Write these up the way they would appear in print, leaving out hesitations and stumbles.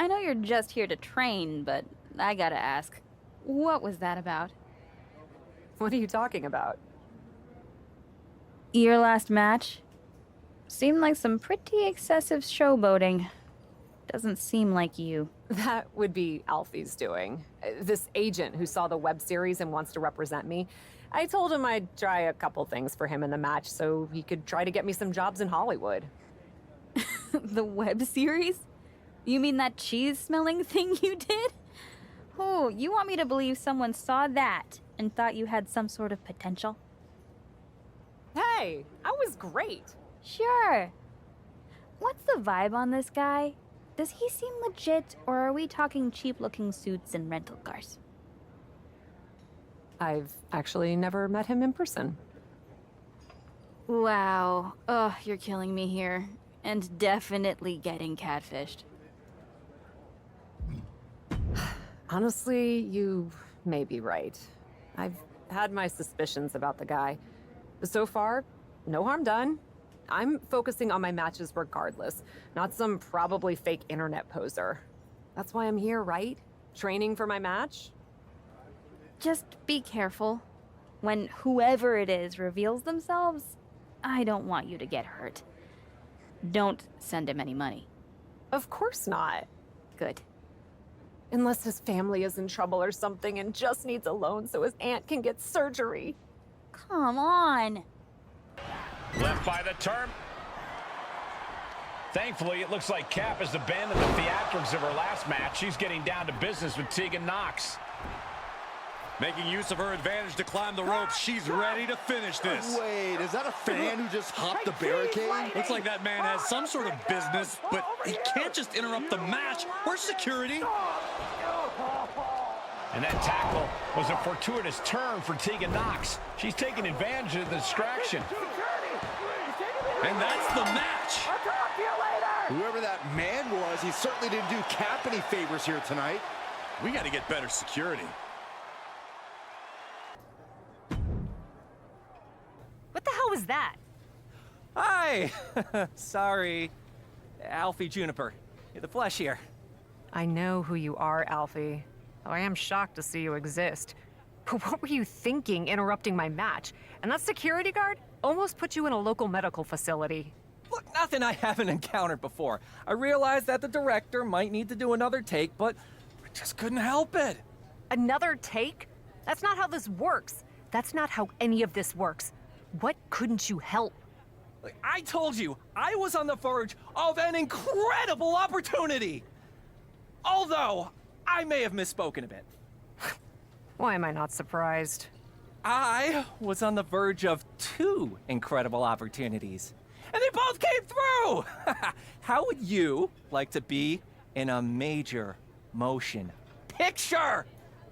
I know you're just here to train, but I gotta ask, what was that about? What are you talking about? Your last match? Seemed like some pretty excessive showboating. Doesn't seem like you. That would be Alfie's doing. This agent who saw the web series and wants to represent me. I told him I'd try a couple things for him in the match so he could try to get me some jobs in Hollywood. The web series? You mean that cheese-smelling thing you did? Oh, you want me to believe someone saw that and thought you had some sort of potential? Hey, I was great. Sure. What's the vibe on this guy? Does he seem legit, or are we talking cheap-looking suits and rental cars? I've actually never met him in person. Wow. Ugh, you're killing me here. And definitely getting catfished. Honestly, you may be right. I've had my suspicions about the guy. So far, no harm done. I'm focusing on my matches regardless, not some probably fake internet poser. That's why I'm here, right? Training for my match? Just be careful. When whoever it is reveals themselves, I don't want you to get hurt. Don't send him any money. Of course not. Good. Unless his family is in trouble or something and just needs a loan so his aunt can get surgery. Come on. Left by the term. Thankfully, it looks like Cap has abandoned the theatrics of her last match. She's getting down to business with Tegan Knox. Making use of her advantage to climb the ropes. She's ready to finish this. Wait, is that a fan who just hopped the barricade? Looks like that man has some sort of business, but he can't just interrupt the match. Where's security? And that tackle was a fortuitous turn for Tegan Knox. She's taking advantage of the distraction. And that's the match. Whoever that man was, he certainly didn't do Cap any favors here tonight. We got to get better security. What the hell was that? Hi! Sorry. Alfie Juniper. The flesh here. I know who you are, Alfie. Though I am shocked to see you exist. But what were you thinking interrupting my match? And that security guard almost put you in a local medical facility. Look, nothing I haven't encountered before. I realized that the director might need to do another take, but I just couldn't help it. Another take? That's not how this works. That's not how any of this works. What couldn't you help? Like, I told you, I was on the verge of an incredible opportunity! Although, I may have misspoken a bit. Why am I not surprised? I was on the verge of 2 incredible opportunities. And they both came through! How would you like to be in a major motion picture?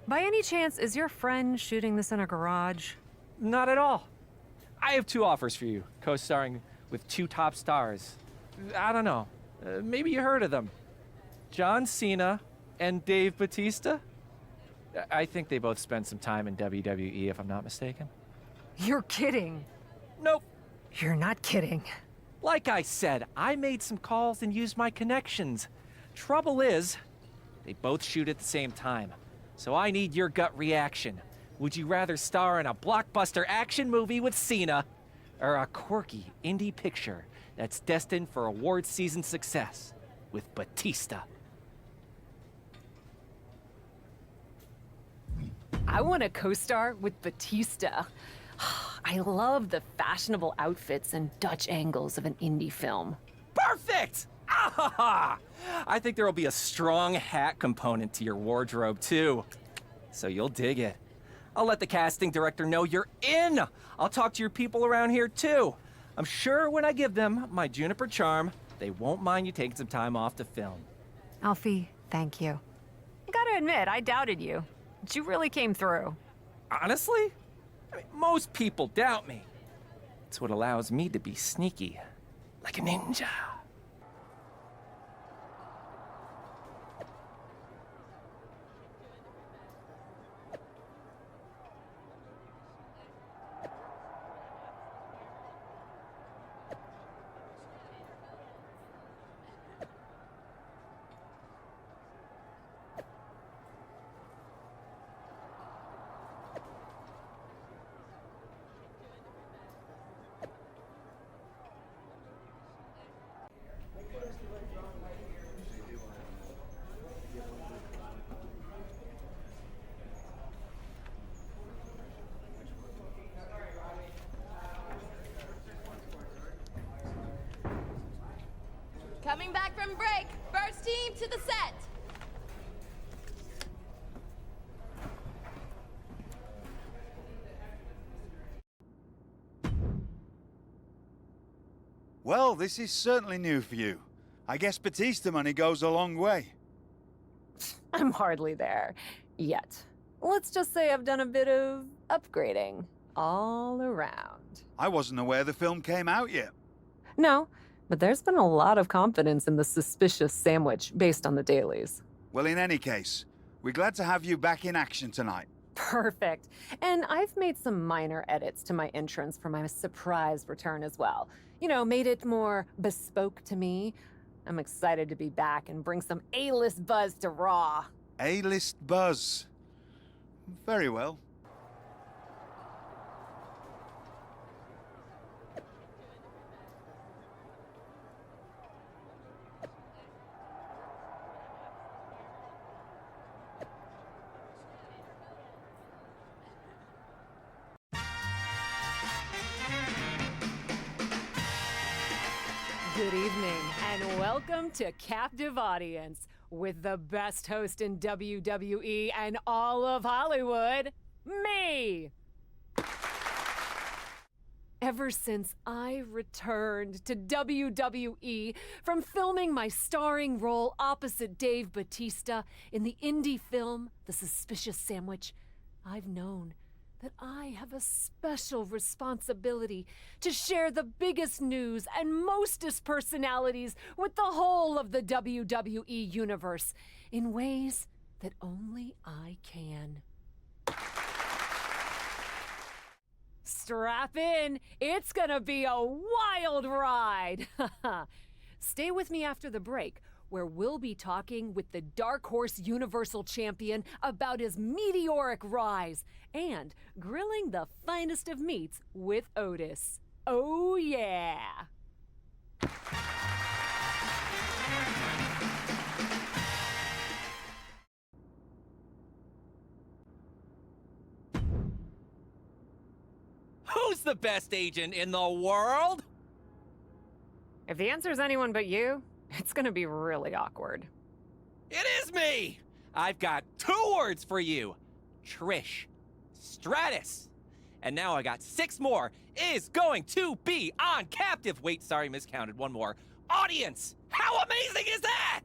By any chance, is your friend shooting this in a garage? Not at all. I have 2 offers for you, co-starring with 2 top stars. I don't know. Maybe you heard of them. John Cena and Dave Bautista? I think they both spent some time in WWE, if I'm not mistaken. You're kidding. Nope. You're not kidding. Like I said, I made some calls and used my connections. Trouble is, they both shoot at the same time. So I need your gut reaction. Would you rather star in a blockbuster action movie with Cena, or a quirky indie picture that's destined for award season success with Batista? I want to co-star with Batista. I love the fashionable outfits and Dutch angles of an indie film. Perfect! Ah! I think there will be a strong hat component to your wardrobe, too. So you'll dig it. I'll let the casting director know you're in! I'll talk to your people around here, too. I'm sure when I give them my Juniper charm, they won't mind you taking some time off to film. Alfie, thank you. I gotta admit, I doubted you. But you really came through. Honestly? I mean, most people doubt me. It's what allows me to be sneaky, like a ninja. Coming back from break. First team to the set. Well, this is certainly new for you. I guess Batista money goes a long way. I'm hardly there. Yet. Let's just say I've done a bit of upgrading. All around. I wasn't aware the film came out yet. No, but there's been a lot of confidence in the suspicious sandwich based on the dailies. Well, in any case, we're glad to have you back in action tonight. Perfect. And I've made some minor edits to my entrance for my surprise return as well. You know, made it more bespoke to me. I'm excited to be back and bring some A-list buzz to Raw. A-list buzz. Very well. Good evening, and welcome to Captive Audience with the best host in WWE and all of Hollywood, me! Ever since I returned to WWE from filming my starring role opposite Dave Bautista in the indie film The Suspicious Sandwich, I've known that I have a special responsibility to share the biggest news and mostest personalities with the whole of the WWE universe in ways that only I can. Strap in, it's gonna be a wild ride. Stay with me after the break, where we'll be talking with the Dark Horse Universal Champion about his meteoric rise and grilling the finest of meats with Otis. Oh, yeah. Who's the best agent in the world? If the answer's anyone but you, it's gonna be really awkward. It is me! I've got 2 words for you. Trish. Stratus. And now I got 6 more. Is going to be on Captive. Wait, sorry, miscounted. 1 more. Audience! How amazing is that?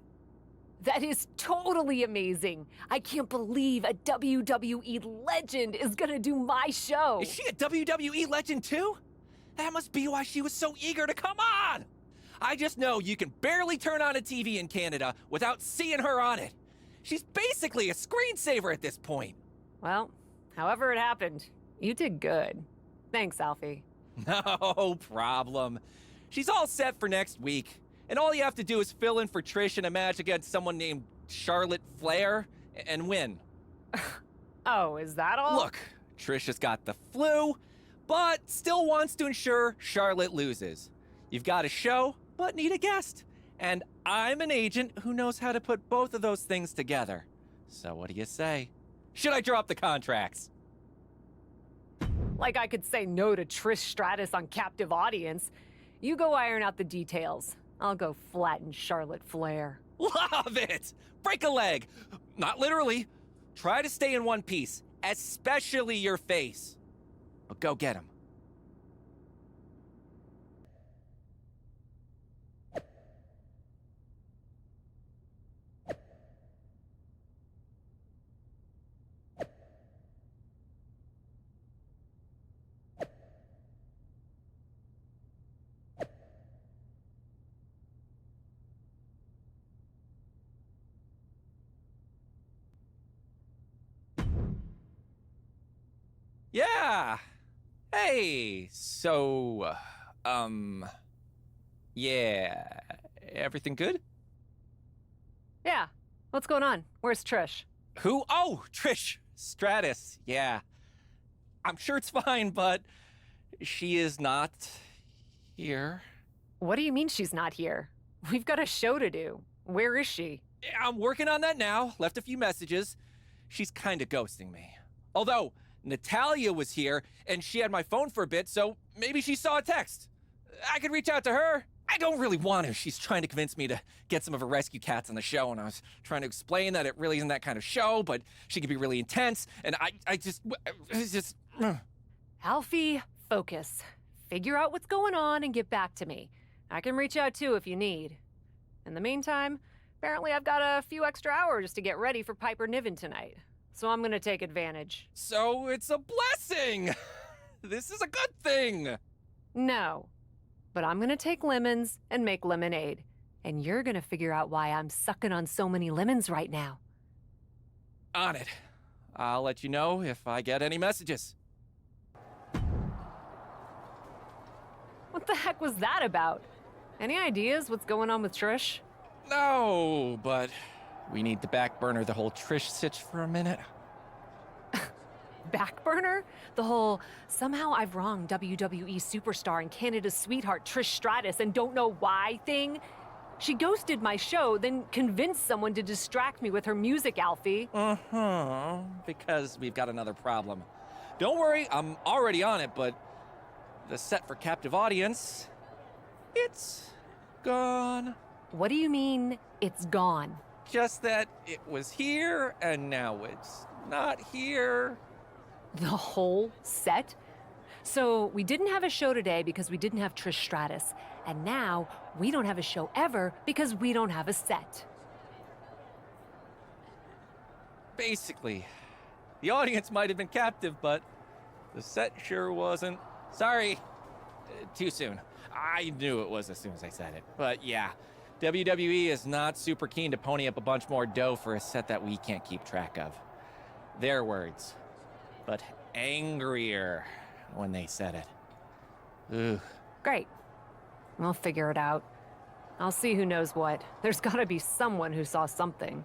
That is totally amazing. I can't believe a WWE legend is gonna do my show. Is she a WWE legend too? That must be why she was so eager to come on! I just know you can barely turn on a TV in Canada without seeing her on it. She's basically a screensaver at this point. Well, however it happened, you did good. Thanks, Alfie. No problem. She's all set for next week. And all you have to do is fill in for Trish in a match against someone named Charlotte Flair and win. Oh, is that all? Look, Trish has got the flu, but still wants to ensure Charlotte loses. You've got a show, but need a guest. And I'm an agent who knows how to put both of those things together. So what do you say? Should I drop the contracts? Like I could say no to Trish Stratus on Captive Audience. You go iron out the details. I'll go flatten Charlotte Flair. Love it! Break a leg! Not literally. Try to stay in one piece, especially your face. But go get him. Yeah. Hey, so, yeah, everything good? Yeah. What's going on? Where's Trish? Who? Oh, Trish Stratus, yeah. I'm sure it's fine, but she is not here. What do you mean she's not here? We've got a show to do. Where is she? I'm working on that now. Left a few messages. She's kind of ghosting me. Although, Natalia was here, and she had my phone for a bit, so maybe she saw a text. I could reach out to her. I don't really want to. She's trying to convince me to get some of her rescue cats on the show, and I was trying to explain that it really isn't that kind of show, but she can be really intense, and it's just... Alfie, focus. Figure out what's going on and get back to me. I can reach out too if you need. In the meantime, apparently I've got a few extra hours to get ready for Piper Niven tonight, so I'm gonna take advantage. So it's a blessing! This is a good thing! No. But I'm gonna take lemons and make lemonade. And you're gonna figure out why I'm sucking on so many lemons right now. On it. I'll let you know if I get any messages. What the heck was that about? Any ideas what's going on with Trish? No, but we need to back burner the whole Trish sitch for a minute. Back burner? The whole, somehow I've wronged WWE superstar and Canada's sweetheart Trish Stratus and don't know why thing? She ghosted my show, then convinced someone to distract me with her music, Alfie. Because we've got another problem. Don't worry, I'm already on it, but the set for captive audience, it's gone. What do you mean, it's gone? Just that it was here, and now it's not here. The whole set? So we didn't have a show today because we didn't have Trish Stratus. And now we don't have a show ever because we don't have a set. Basically, the audience might have been captive, but the set sure wasn't. Sorry, too soon. I knew it was as soon as I said it. But yeah, WWE is not super keen to pony up a bunch more dough for a set that we can't keep track of. Their words. But angrier when they said it. Ugh. Great. I'll figure it out. I'll see who knows what. There's gotta be someone who saw something.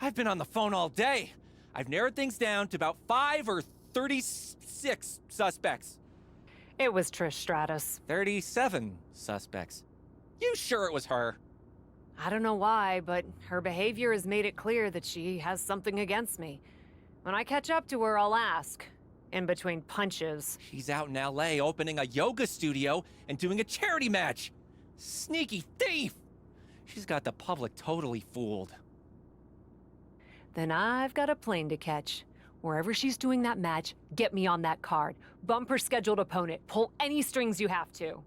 I've been on the phone all day. I've narrowed things down to about 5 or 36 suspects. It was Trish Stratus. 37 suspects. You sure it was her? I don't know why, but her behavior has made it clear that she has something against me. When I catch up to her, I'll ask. In between punches. She's out in LA opening a yoga studio and doing a charity match. Sneaky thief! She's got the public totally fooled. Then I've got a plane to catch. Wherever she's doing that match, get me on that card. Bump her scheduled opponent. Pull any strings you have to.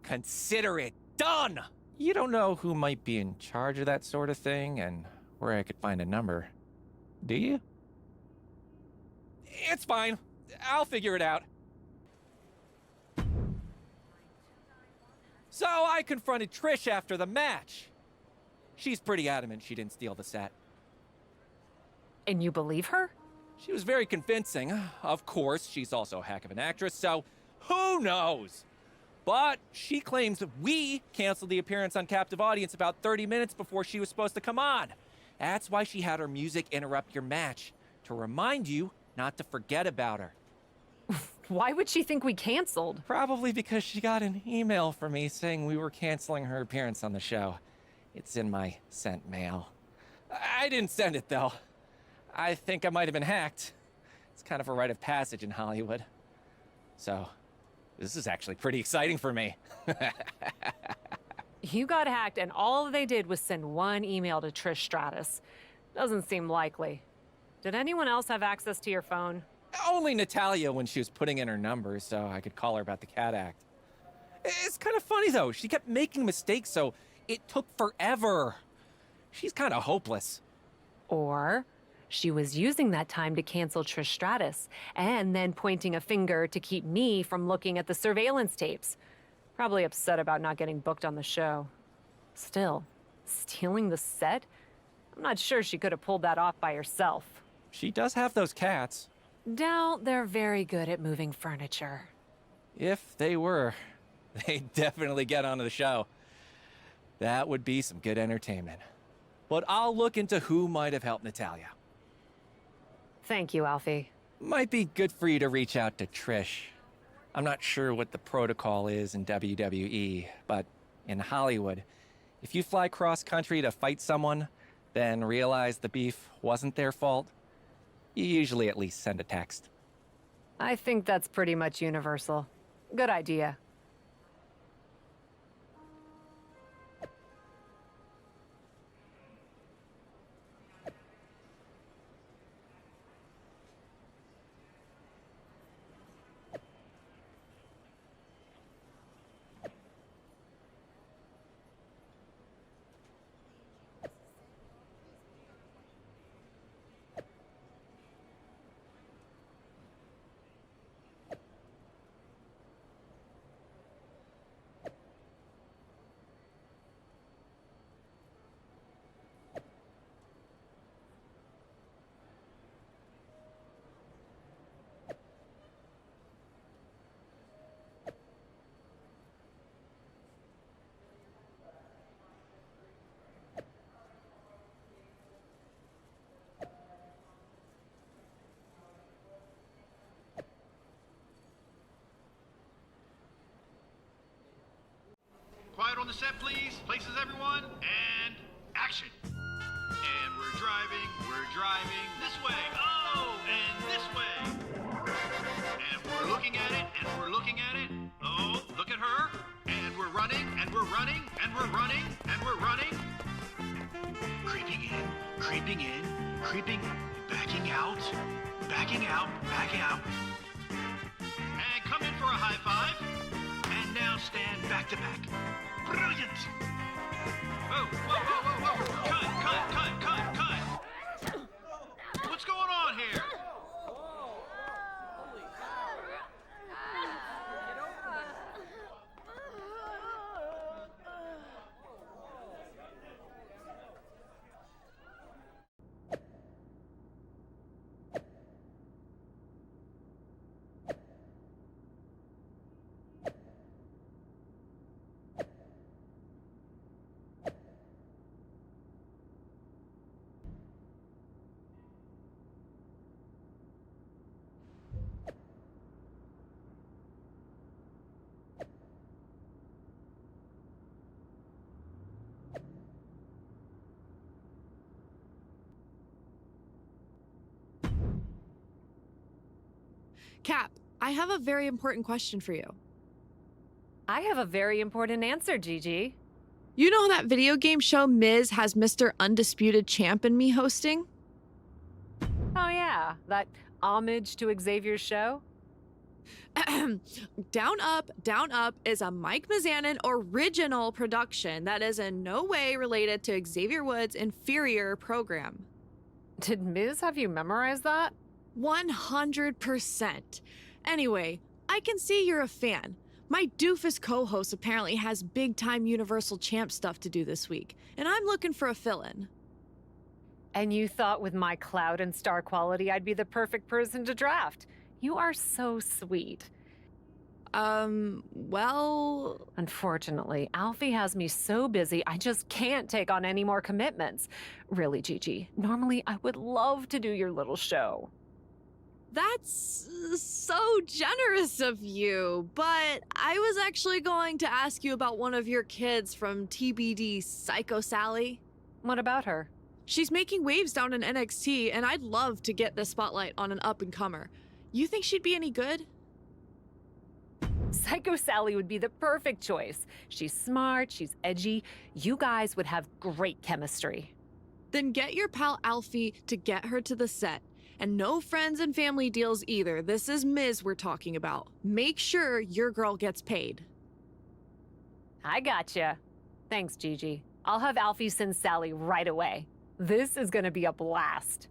Consider it done! You don't know who might be in charge of that sort of thing and where I could find a number, do you? It's fine. I'll figure it out. So I confronted Trish after the match. She's pretty adamant she didn't steal the set. And you believe her? She was very convincing. Of course, she's also a heck of an actress, so who knows? But she claims we canceled the appearance on Captive Audience about 30 minutes before she was supposed to come on. That's why she had her music interrupt your match, to remind you not to forget about her. Why would she think we canceled? Probably because she got an email from me saying we were canceling her appearance on the show. It's in my sent mail. I didn't send it, though. I think I might have been hacked. It's kind of a rite of passage in Hollywood. So, this is actually pretty exciting for me. You got hacked and all they did was send one email to Trish Stratus. Doesn't seem likely. Did anyone else have access to your phone? Only Natalia when she was putting in her number so I could call her about the Cat Act. It's kind of funny, though. She kept making mistakes, so it took forever. She's kind of hopeless. Or she was using that time to cancel Trish Stratus and then pointing a finger to keep me from looking at the surveillance tapes. Probably upset about not getting booked on the show. Still, stealing the set? I'm not sure she could have pulled that off by herself. She does have those cats. Doubt they're very good at moving furniture. If they were, they'd definitely get onto the show. That would be some good entertainment. But I'll look into who might have helped Natalia. Thank you, Alfie. Might be good for you to reach out to Trish. I'm not sure what the protocol is in WWE, but in Hollywood, if you fly cross-country to fight someone, then realize the beef wasn't their fault, you usually at least send a text. I think that's pretty much universal. Good idea. Quiet on the set, please. Places everyone, and action. And we're driving this way. Oh, and this way. And we're looking at it, and we're looking at it. Oh, look at her. And we're running, and we're running, and we're running, and we're running. Creeping in, backing out, backing out. And come in for a high five. And now stand back to back. Brilliant! Whoa. Cut. What's going on here? Cap, I have a very important question for you. I have a very important answer, Gigi. You know that video game show Miz has Mr. Undisputed Champ and me hosting? Oh yeah, that homage to Xavier's show? Down Up is a Mike Mizanin original production that is in no way related to Xavier Woods' inferior program. Did Miz have you memorize that? 100%. Anyway, I can see you're a fan. My doofus co-host apparently has big-time Universal Champ stuff to do this week, and I'm looking for a fill-in. And you thought with my clout and star quality I'd be the perfect person to draft. You are so sweet. Well... Unfortunately, Alfie has me so busy I just can't take on any more commitments. Really, Gigi, normally I would love to do your little show. That's so generous of you, but I was actually going to ask you about one of your kids from TBD, Psycho Sally. What about her? She's making waves down in NXT, and I'd love to get the spotlight on an up-and-comer. You think she'd be any good? Psycho Sally would be the perfect choice. She's smart, she's edgy. You guys would have great chemistry. Then get your pal Alfie to get her to the set. And no friends and family deals either. This is Miz we're talking about. Make sure your girl gets paid. I gotcha. Thanks, Gigi. I'll have Alfie send Sally right away. This is gonna be a blast.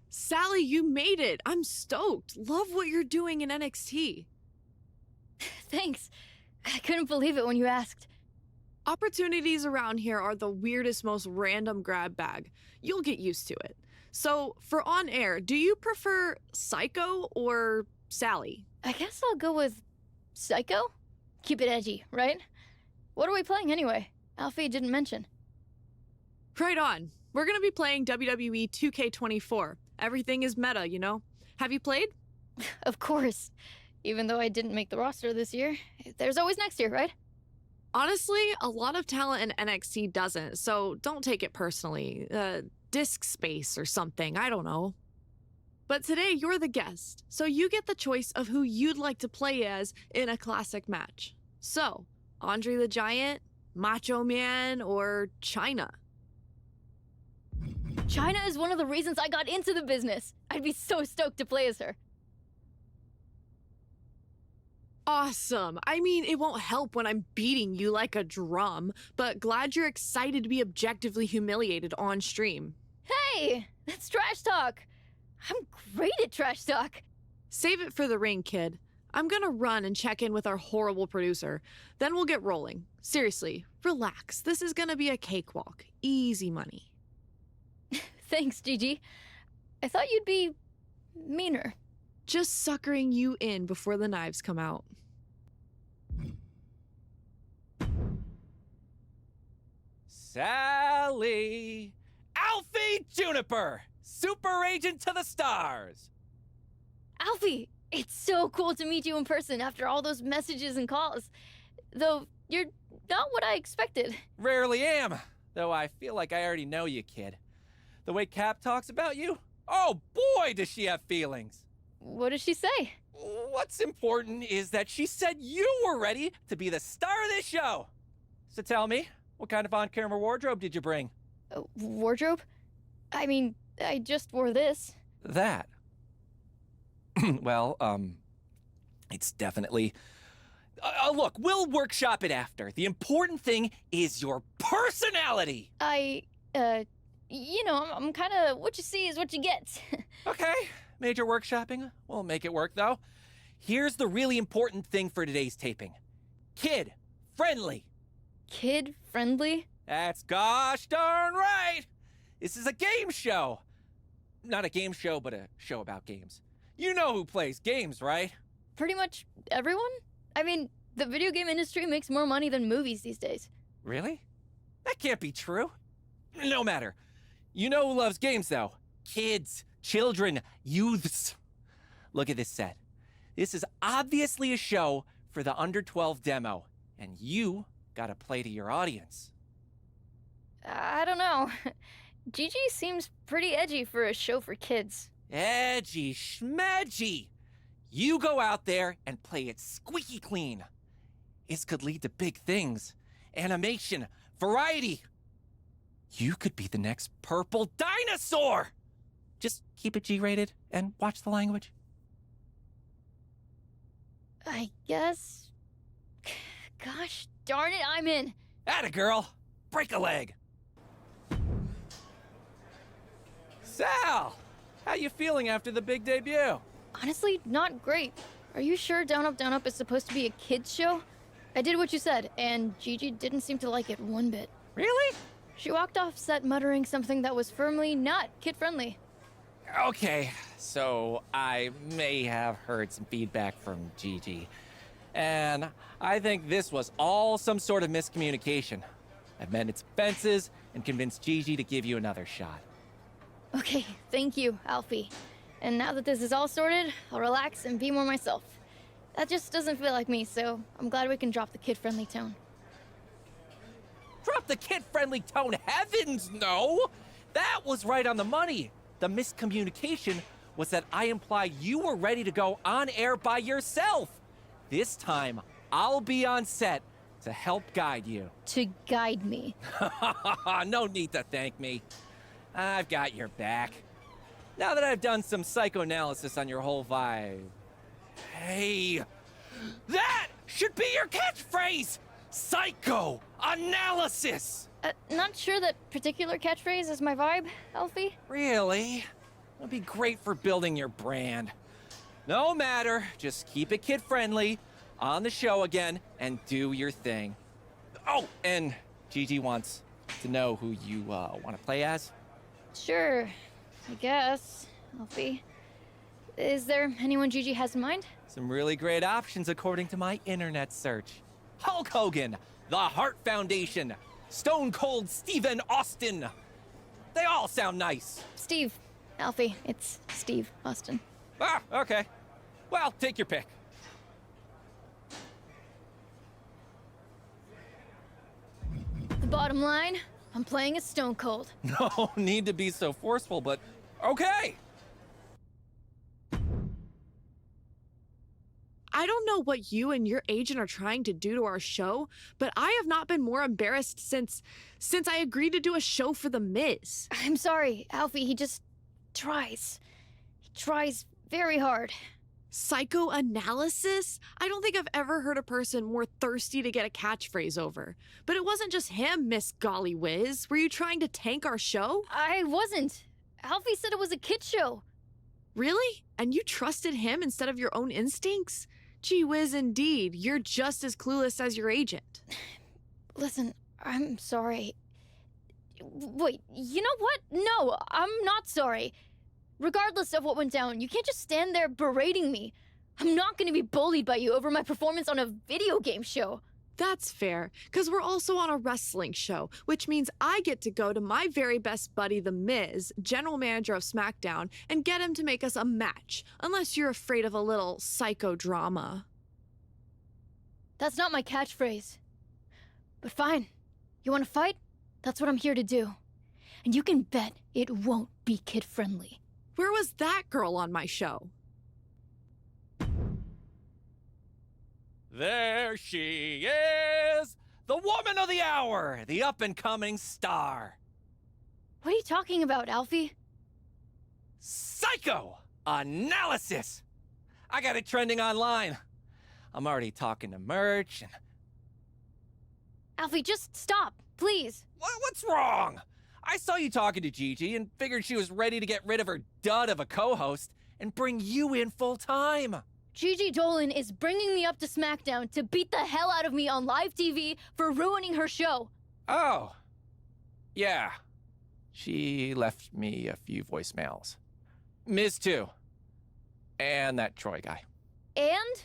Sally, you made it. I'm stoked. Love what you're doing in NXT. Thanks. I couldn't believe it when you asked. Opportunities around here are the weirdest, most random grab bag. You'll get used to it. So, for on air, do you prefer Psycho or Sally? I guess I'll go with Psycho? Keep it edgy, right? What are we playing anyway? Alfie didn't mention. Right on. We're gonna be playing WWE 2K24. Everything is meta, you know? Have you played? Of course. Even though I didn't make the roster this year, there's always next year, right? Honestly, a lot of talent in NXT doesn't, so don't take it personally. Disk space or something, I don't know. But today, you're the guest, so you get the choice of who you'd like to play as in a classic match. So, Andre the Giant, Macho Man, or Chyna? Chyna is one of the reasons I got into the business. I'd be so stoked to play as her. Awesome. I mean, it won't help when I'm beating you like a drum, but glad you're excited to be objectively humiliated on stream. Hey, that's trash talk. I'm great at trash talk. Save it for the ring, kid. I'm gonna run and check in with our horrible producer. Then we'll get rolling. Seriously, relax. This is gonna be a cakewalk. Easy money. Thanks, Gigi. I thought you'd be meaner. Just suckering you in before the knives come out. Sally! Alfie Juniper! Super Agent to the stars! Alfie, it's so cool to meet you in person after all those messages and calls. Though, you're not what I expected. Rarely am, though I feel like I already know you, kid. The way Cap talks about you? Oh boy, does she have feelings! What does she say? What's important is that she said you were ready to be the star of this show. So tell me, what kind of on-camera wardrobe did you bring? Wardrobe? I mean, I just wore this. That? Well, it's definitely... look, we'll workshop it after. The important thing is your personality! You know, I'm kind of what you see is what you get. Okay, major workshopping. We'll make it work, though. Here's the really important thing for today's taping. Kid-friendly. Kid-friendly? That's gosh darn right! This is a game show. Not a game show, but a show about games. You know who plays games, right? Pretty much everyone? I mean, the video game industry makes more money than movies these days. Really? That can't be true. No matter. You know who loves games, though? Kids, children, youths. Look at this set. This is obviously a show for the under 12 demo, and you gotta play to your audience. I don't know. Gigi seems pretty edgy for a show for kids. Edgy schmedgy. You go out there and play it squeaky clean. This could lead to big things. Animation, variety. You could be the next purple dinosaur. Just keep it G-rated and watch the language. I guess... Gosh darn it, I'm in. Atta girl. Break a leg. Sal! How you feeling after the big debut? Honestly, not great. Are you sure Down Up is supposed to be a kid's show? I did what you said, and Gigi didn't seem to like it one bit. Really? She walked off set muttering something that was firmly not kid-friendly. Okay, so I may have heard some feedback from Gigi. And I think this was all some sort of miscommunication. I've mended its fences and convinced Gigi to give you another shot. Okay, thank you, Alfie. And now that this is all sorted, I'll relax and be more myself. That just doesn't feel like me, so I'm glad we can drop the kid-friendly tone. Drop the kid-friendly tone, heavens no! That was right on the money. The miscommunication was that I implied you were ready to go on air by yourself. This time, I'll be on set to help guide you. To guide me. No need to thank me. I've got your back. Now that I've done some psychoanalysis on your whole vibe. Hey, that should be your catchphrase! Psychoanalysis! Not sure that particular catchphrase is my vibe, Alfie. Really? That'd be great for building your brand. No matter, just keep it kid-friendly, on the show again, and do your thing. Oh, and Gigi wants to know who you want to play as. Sure, I guess, Alfie. Is there anyone Gigi has in mind? Some really great options according to my internet search. Hulk Hogan, The Hart Foundation, Stone Cold Steven Austin. They all sound nice. Steve. Alfie, it's Steve Austin. Ah, okay. Well, take your pick. The bottom line, I'm playing as Stone Cold. No need to be so forceful, but okay. I don't know what you and your agent are trying to do to our show, but I have not been more embarrassed since I agreed to do a show for The Miz. I'm sorry, Alfie, he just tries. He tries very hard. Psychoanalysis? I don't think I've ever heard a person more thirsty to get a catchphrase over. But it wasn't just him, Miss Golly Whiz. Were you trying to tank our show? I wasn't. Alfie said it was a kid show. Really? And you trusted him instead of your own instincts? Gee whiz, indeed. You're just as clueless as your agent. Listen, I'm sorry. Wait, you know what? No, I'm not sorry. Regardless of what went down, you can't just stand there berating me. I'm not going to be bullied by you over my performance on a video game show. That's fair, because we're also on a wrestling show, which means I get to go to my very best buddy, The Miz, general manager of SmackDown, and get him to make us a match, unless you're afraid of a little psychodrama. That's not my catchphrase. But fine. You want to fight? That's what I'm here to do. And you can bet it won't be kid-friendly. Where was that girl on my show? There she is! The woman of the hour! The up-and-coming star! What are you talking about, Alfie? Psychoanalysis! I got it trending online. I'm already talking to merch and... Alfie, just stop, please. What's wrong? I saw you talking to Gigi and figured she was ready to get rid of her dud of a co-host and bring you in full-time. Gigi Dolan is bringing me up to SmackDown to beat the hell out of me on live TV for ruining her show. Oh. Yeah. She left me a few voicemails. Miz too. And that Troy guy. And?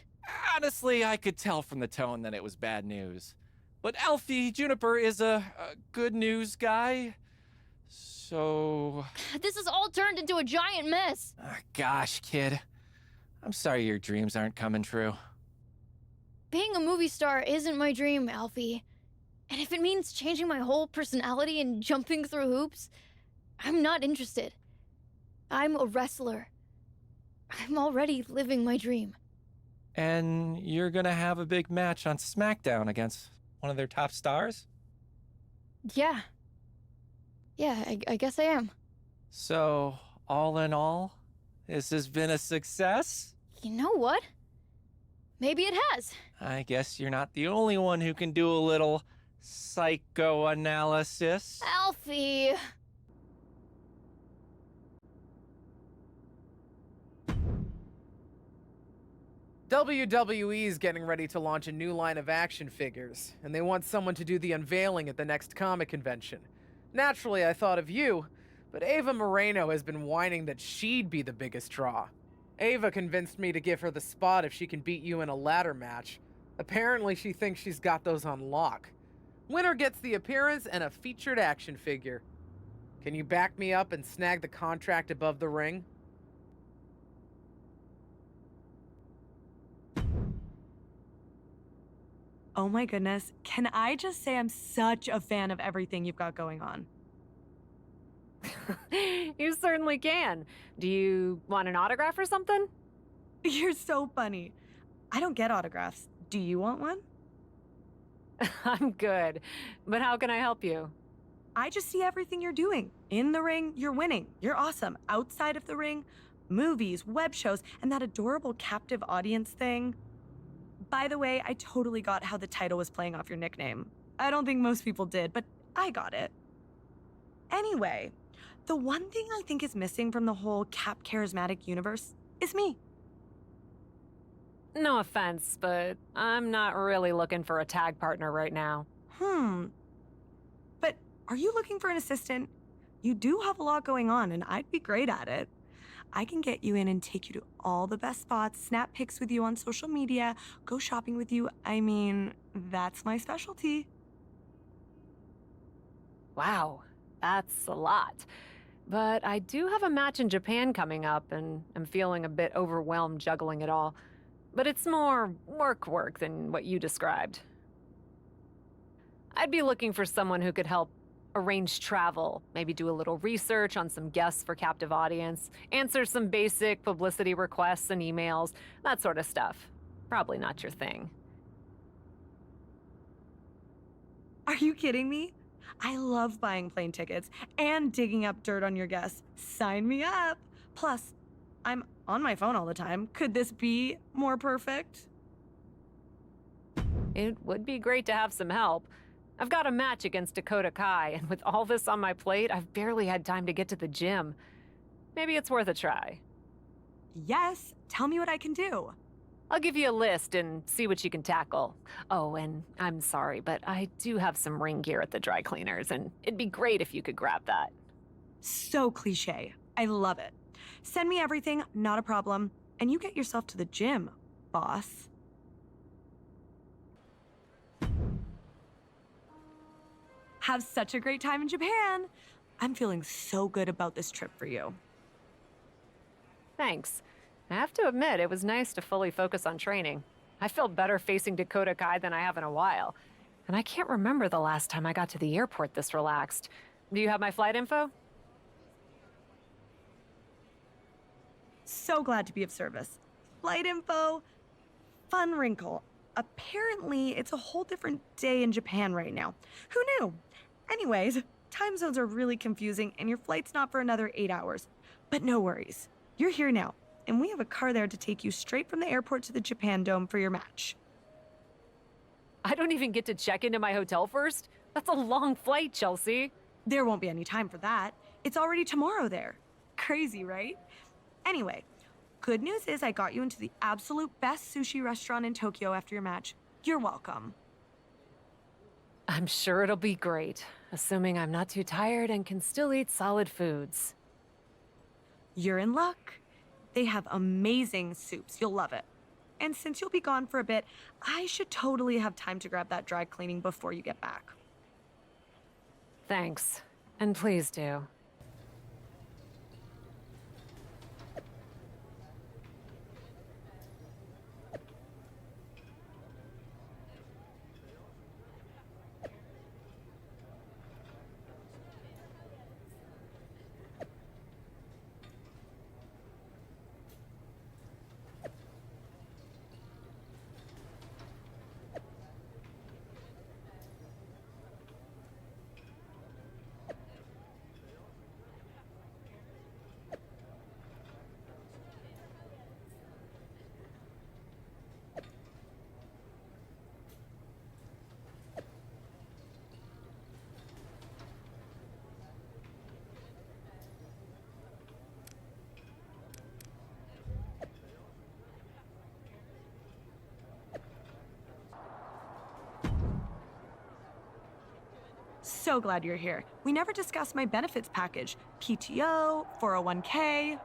Honestly, I could tell from the tone that it was bad news. But Alfie Juniper is a good news guy. So... This has all turned into a giant mess. Gosh, kid. I'm sorry your dreams aren't coming true. Being a movie star isn't my dream, Alfie. And if it means changing my whole personality and jumping through hoops, I'm not interested. I'm a wrestler. I'm already living my dream. And you're gonna have a big match on SmackDown against one of their top stars? Yeah. Yeah, I guess I am. So, all in all, this has been a success? You know what? Maybe it has. I guess you're not the only one who can do a little psychoanalysis. Alfie! WWE's getting ready to launch a new line of action figures, and they want someone to do the unveiling at the next comic convention. Naturally, I thought of you, but Ava Moreno has been whining that she'd be the biggest draw. Ava convinced me to give her the spot if she can beat you in a ladder match. Apparently, she thinks she's got those on lock. Winner gets the appearance and a featured action figure. Can you back me up and snag the contract above the ring? Oh my goodness, can I just say I'm such a fan of everything you've got going on? You certainly can. Do you want an autograph or something? You're so funny. I don't get autographs. Do you want one? I'm good, but how can I help you? I just see everything you're doing. In the ring, you're winning. You're awesome. Outside of the ring, movies, web shows, and that adorable captive audience thing. By the way, I totally got how the title was playing off your nickname. I don't think most people did, but I got it. Anyway, the one thing I think is missing from the whole Cap charismatic universe is me. No offense, but I'm not really looking for a tag partner right now. But are you looking for an assistant? You do have a lot going on, and I'd be great at it. I can get you in and take you to all the best spots, snap pics with you on social media, go shopping with you. I mean, that's my specialty. Wow, that's a lot. But I do have a match in Japan coming up, and I'm feeling a bit overwhelmed juggling it all. But it's more work than what you described. I'd be looking for someone who could help arrange travel, maybe do a little research on some guests for captive audience, answer some basic publicity requests and emails, that sort of stuff. Probably not your thing. Are you kidding me? I love buying plane tickets and digging up dirt on your guests. Sign me up. Plus, I'm on my phone all the time. Could this be more perfect? It would be great to have some help. I've got a match against Dakota Kai, and with all this on my plate, I've barely had time to get to the gym. Maybe it's worth a try. Yes, tell me what I can do. I'll give you a list and see what you can tackle. Oh, and I'm sorry, but I do have some ring gear at the dry cleaners, and it'd be great if you could grab that. So cliche. I love it. Send me everything, not a problem. And you get yourself to the gym, boss. Have such a great time in Japan. I'm feeling so good about this trip for you. Thanks. I have to admit, it was nice to fully focus on training. I felt better facing Dakota Kai than I have in a while. And I can't remember the last time I got to the airport this relaxed. Do you have my flight info? So glad to be of service. Flight info, fun wrinkle. Apparently, it's a whole different day in Japan right now. Who knew? Anyways, time zones are really confusing and your flight's not for another 8 hours. But no worries. You're here now, and we have a car there to take you straight from the airport to the Japan Dome for your match. I don't even get to check into my hotel first? That's a long flight, Chelsea. There won't be any time for that. It's already tomorrow there. Crazy, right? Anyway, good news is I got you into the absolute best sushi restaurant in Tokyo after your match. You're welcome. I'm sure it'll be great, assuming I'm not too tired and can still eat solid foods. You're in luck. They have amazing soups. You'll love it. And since you'll be gone for a bit, I should totally have time to grab that dry cleaning before you get back. Thanks. And please do. So glad you're here. We never discussed my benefits package. PTO, 401k.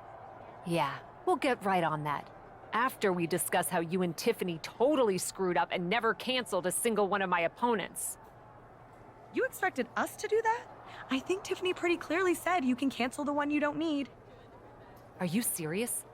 Yeah, we'll get right on that. After we discuss how you and Tiffany totally screwed up and never canceled a single one of my opponents. You expected us to do that? I think Tiffany pretty clearly said you can cancel the one you don't need. Are you serious?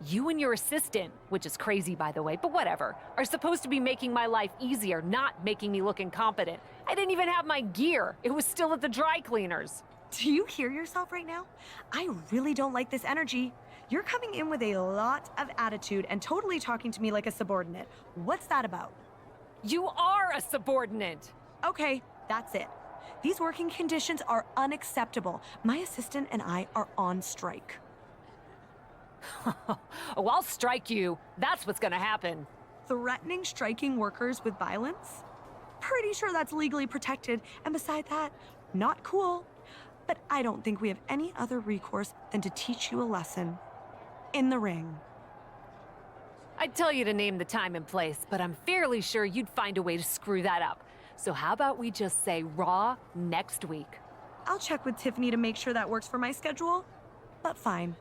You and your assistant, which is crazy by the way, but whatever, are supposed to be making my life easier, not making me look incompetent. I didn't even have my gear. It was still at the dry cleaners. Do you hear yourself right now? I really don't like this energy. You're coming in with a lot of attitude and totally talking to me like a subordinate. What's that about? You are a subordinate. Okay, that's it. These working conditions are unacceptable. My assistant and I are on strike. Oh, I'll strike you. That's what's gonna happen. Threatening striking workers with violence? Pretty sure that's legally protected, and beside that, not cool. But I don't think we have any other recourse than to teach you a lesson. In the ring. I'd tell you to name the time and place, but I'm fairly sure you'd find a way to screw that up. So how about we just say Raw next week? I'll check with Tiffany to make sure that works for my schedule, but fine.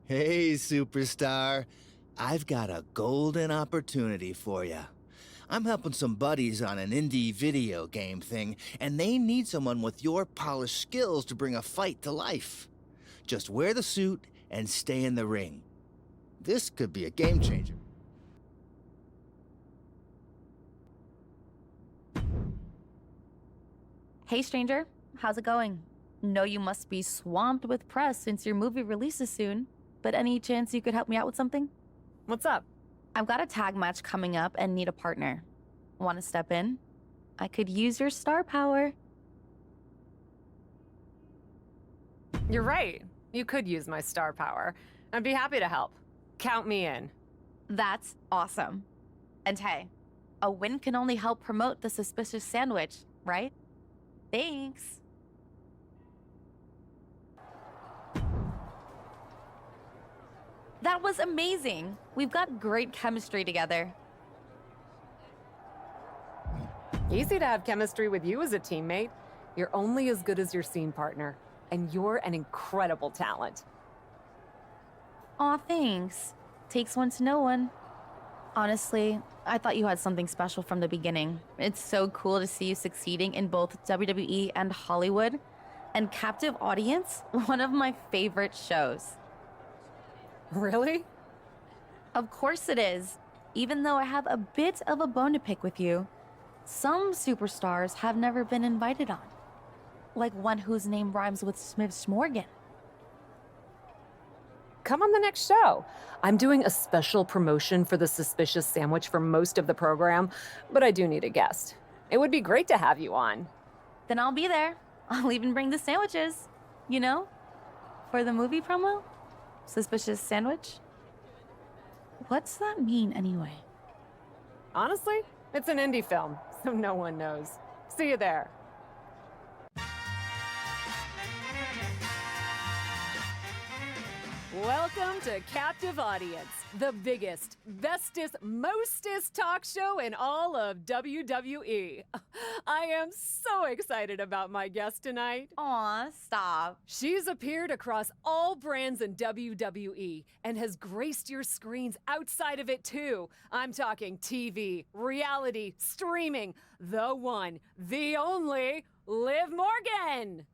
Hey, superstar. I've got a golden opportunity for you. I'm helping some buddies on an indie video game thing, and they need someone with your polished skills to bring a fight to life. Just wear the suit and stay in the ring. This could be a game changer. Hey, stranger. How's it going? Know you must be swamped with press since your movie releases soon, but any chance you could help me out with something? What's up? I've got a tag match coming up and need a partner. Want to step in? I could use your star power. You're right. You could use my star power. I'd be happy to help. Count me in. That's awesome. And hey, a win can only help promote the suspicious sandwich, right? Thanks. That was amazing. We've got great chemistry together. Easy to have chemistry with you as a teammate. You're only as good as your scene partner, and you're an incredible talent. Aw, thanks. Takes one to know one. Honestly, I thought you had something special from the beginning. It's so cool to see you succeeding in both WWE and Hollywood. And Captive Audience, one of my favorite shows. Really? Of course it is. Even though I have a bit of a bone to pick with you, some superstars have never been invited on. Like one whose name rhymes with Smith's Morgan. Come on the next show. I'm doing a special promotion for the suspicious sandwich for most of the program, but I do need a guest. It would be great to have you on. Then I'll be there. I'll even bring the sandwiches. You know? For the movie promo? Suspicious sandwich? What's that mean anyway? Honestly, it's an indie film, so no one knows. See you there. Welcome to Captive Audience, the biggest, bestest, mostest talk show in all of WWE. I am so excited about my guest tonight. Aw, stop. She's appeared across all brands in WWE and has graced your screens outside of it too. I'm talking TV, reality, streaming, the one, the only, Liv Morgan.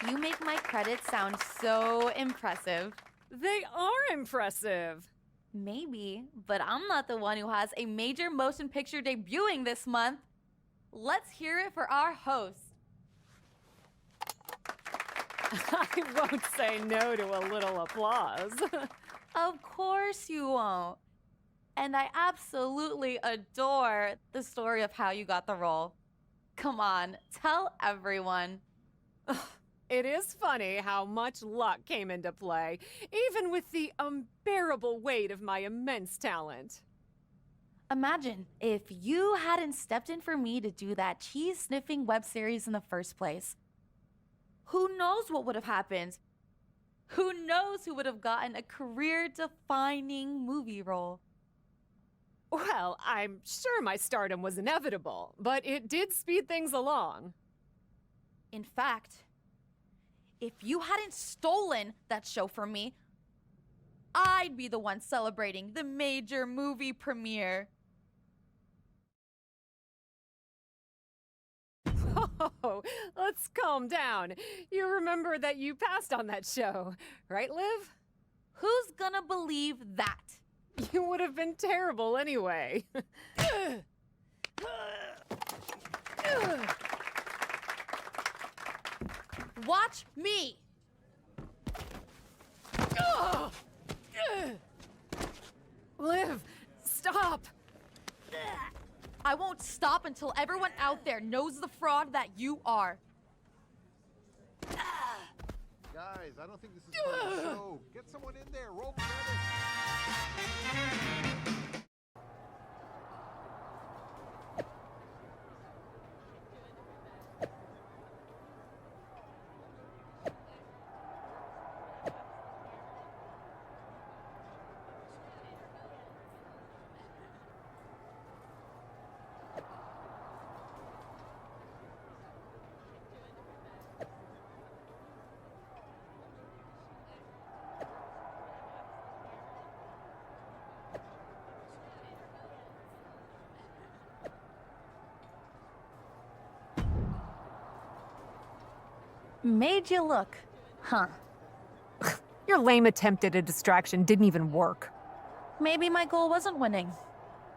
You make my credits sound so impressive. They are impressive. Maybe, but I'm not the one who has a major motion picture debuting this month. Let's hear it for our host. I won't say no to a little applause. Of course you won't. And I absolutely adore the story of how you got the role. Come on, tell everyone. It is funny how much luck came into play, even with the unbearable weight of my immense talent. Imagine if you hadn't stepped in for me to do that cheese-sniffing web series in the first place. Who knows what would have happened? Who knows who would have gotten a career-defining movie role? Well, I'm sure my stardom was inevitable, but it did speed things along. In fact, if you hadn't stolen that show from me, I'd be the one celebrating the major movie premiere. Oh, let's calm down. You remember that you passed on that show, right, Liv? Who's gonna believe that? You would have been terrible anyway. Watch me! Liv, stop! I won't stop until everyone out there knows the fraud that you are. Guys, guys. I don't think this is part of the show. Get someone in there. Roll credits. Made you look, huh? Your lame attempt at a distraction didn't even work. Maybe my goal wasn't winning.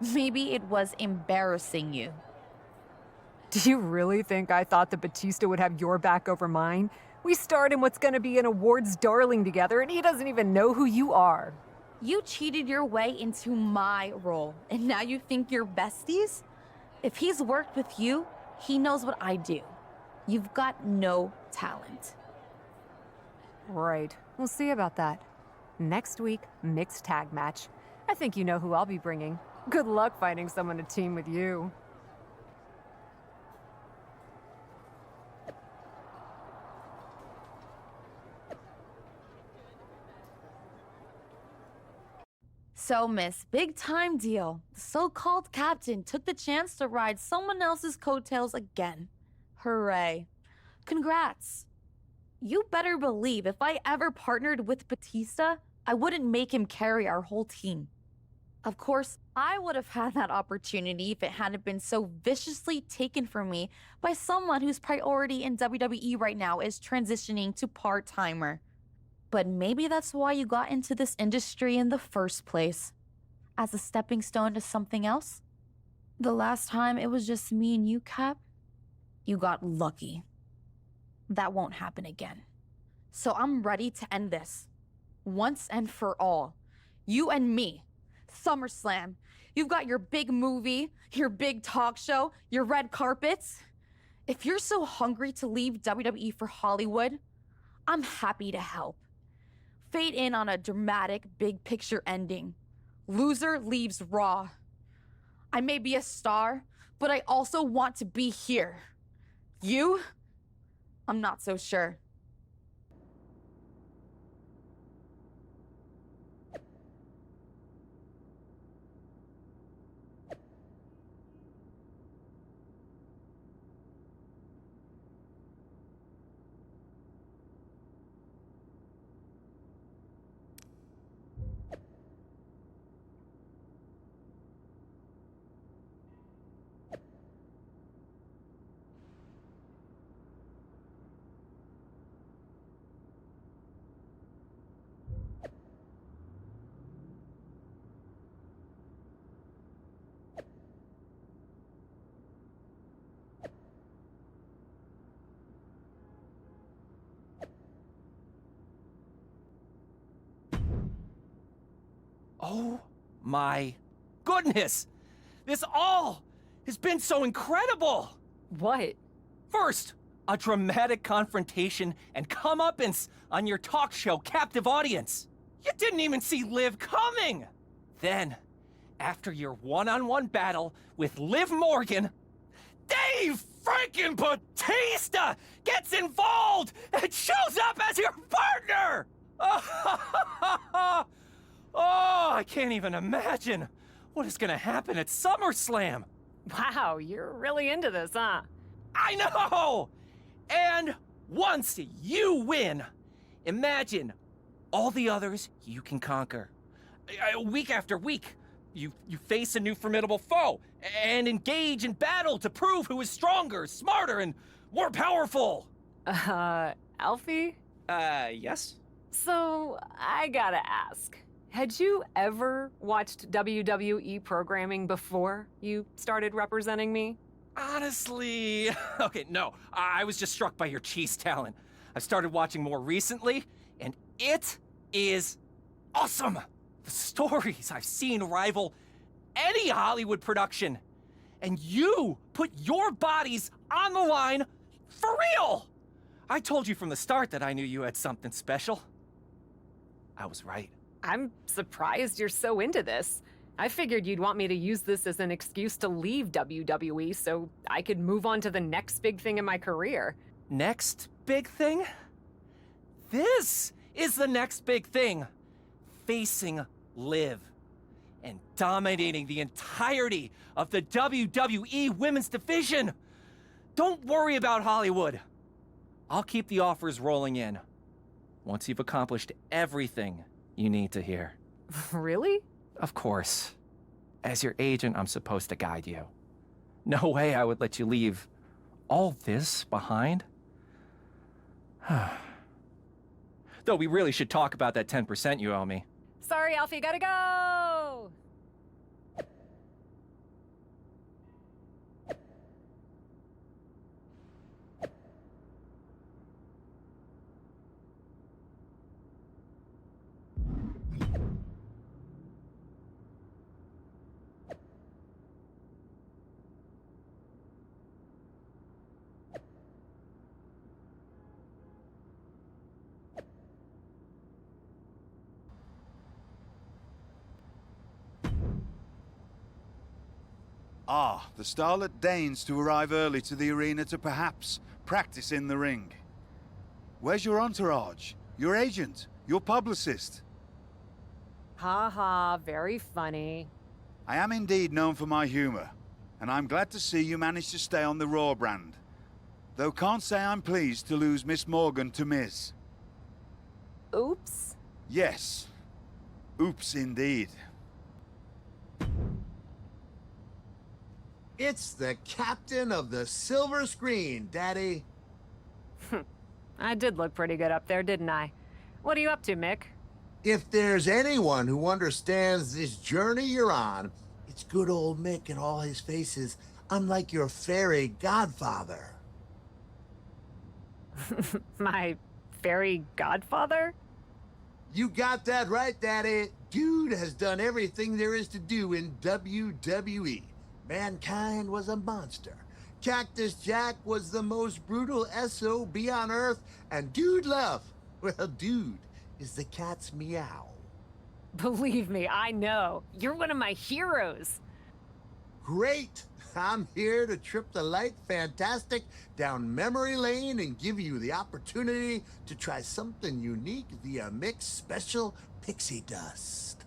Maybe it was embarrassing you. Do you really think I thought that Batista would have your back over mine? We starred in what's gonna be an awards darling together, and he doesn't even know who you are. You cheated your way into my role, and now you think you're besties? If he's worked with you, he knows what I do. You've got no talent. Right. We'll see about that. Next week, mixed tag match. I think you know who I'll be bringing. Good luck finding someone to team with you. So, miss, big time deal. The so-called captain took the chance to ride someone else's coattails again. Hooray. Congrats. You better believe if I ever partnered with Batista, I wouldn't make him carry our whole team. Of course, I would have had that opportunity if it hadn't been so viciously taken from me by someone whose priority in WWE right now is transitioning to part-timer. But maybe that's why you got into this industry in the first place. As a stepping stone to something else? The last time it was just me and you, Cap, you got lucky. That won't happen again. So I'm ready to end this. Once and for all. You and me. SummerSlam. You've got your big movie, your big talk show, your red carpets. If you're so hungry to leave WWE for Hollywood, I'm happy to help. Fade in on a dramatic big picture ending. Loser leaves Raw. I may be a star, but I also want to be here. You? I'm not so sure. Oh my goodness! This all has been so incredible! What? First, a dramatic confrontation and comeuppance on your talk show captive audience. You didn't even see Liv coming! Then, after your one-on-one battle with Liv Morgan, Dave freaking Batista gets involved and shows up as your partner! Oh, I can't even imagine what is gonna happen at SummerSlam. Wow, you're really into this, huh? I know! And once you win, imagine all the others you can conquer. Week after week, you face a new formidable foe and engage in battle to prove who is stronger, smarter, and more powerful. Alfie? Yes? So, I gotta ask. Had you ever watched WWE programming before you started representing me? Honestly, okay, no. I was just struck by your cheese talent. I've started watching more recently, and it is awesome. The stories I've seen rival any Hollywood production. And you put your bodies on the line for real. I told you from the start that I knew you had something special. I was right. I'm surprised you're so into this. I figured you'd want me to use this as an excuse to leave WWE so I could move on to the next big thing in my career. Next big thing? This is the next big thing. Facing Liv and dominating the entirety of the WWE Women's Division. Don't worry about Hollywood. I'll keep the offers rolling in once you've accomplished everything you need to hear. Really? Of course. As your agent, I'm supposed to guide you. No way I would let you leave all this behind. Though we really should talk about that 10% you owe me. Sorry, Alfie, gotta go! Ah, the starlet deigns to arrive early to the arena to perhaps practice in the ring. Where's your entourage? Your agent? Your publicist? Ha ha, very funny. I am indeed known for my humor, and I'm glad to see you managed to stay on the Raw brand. Though can't say I'm pleased to lose Miss Morgan to Miz. Oops. Yes. Oops indeed. It's the captain of the silver screen, Daddy. I did look pretty good up there, didn't I? What are you up to, Mick? If there's anyone who understands this journey you're on, it's good old Mick and all his faces, unlike your fairy godfather. My fairy godfather? You got that right, Daddy. Dude has done everything there is to do in WWE. Mankind was a monster. Cactus Jack was the most brutal SOB on Earth, and Dude Love, well, Dude is the cat's meow. Believe me, I know. You're one of my heroes. Great! I'm here to trip the light fantastic down memory lane and give you the opportunity to try something unique via mixed special pixie dust.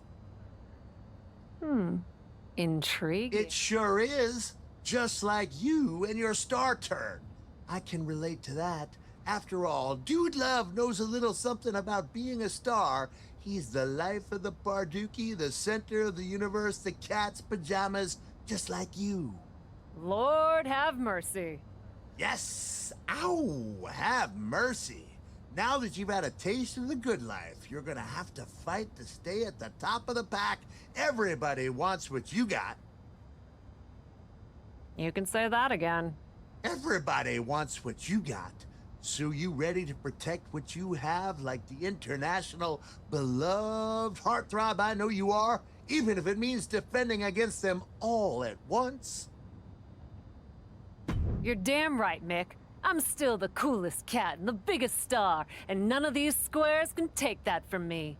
Intriguing. It sure is. Just like you and your star turn. I can relate to that. After all, Dude Love knows a little something about being a star. He's the life of the Barduki, the center of the universe, the cat's pajamas, just like you. Lord have mercy. Yes! Ow! Have mercy. Now that you've had a taste of the good life, you're gonna have to fight to stay at the top of the pack. Everybody wants what you got. You can say that again. Everybody wants what you got. So you ready to protect what you have like the international beloved heartthrob I know you are? Even if it means defending against them all at once? You're damn right, Mick. I'm still the coolest cat and the biggest star, and none of these squares can take that from me.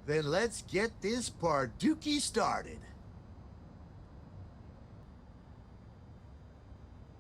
Then let's get this Barduki started.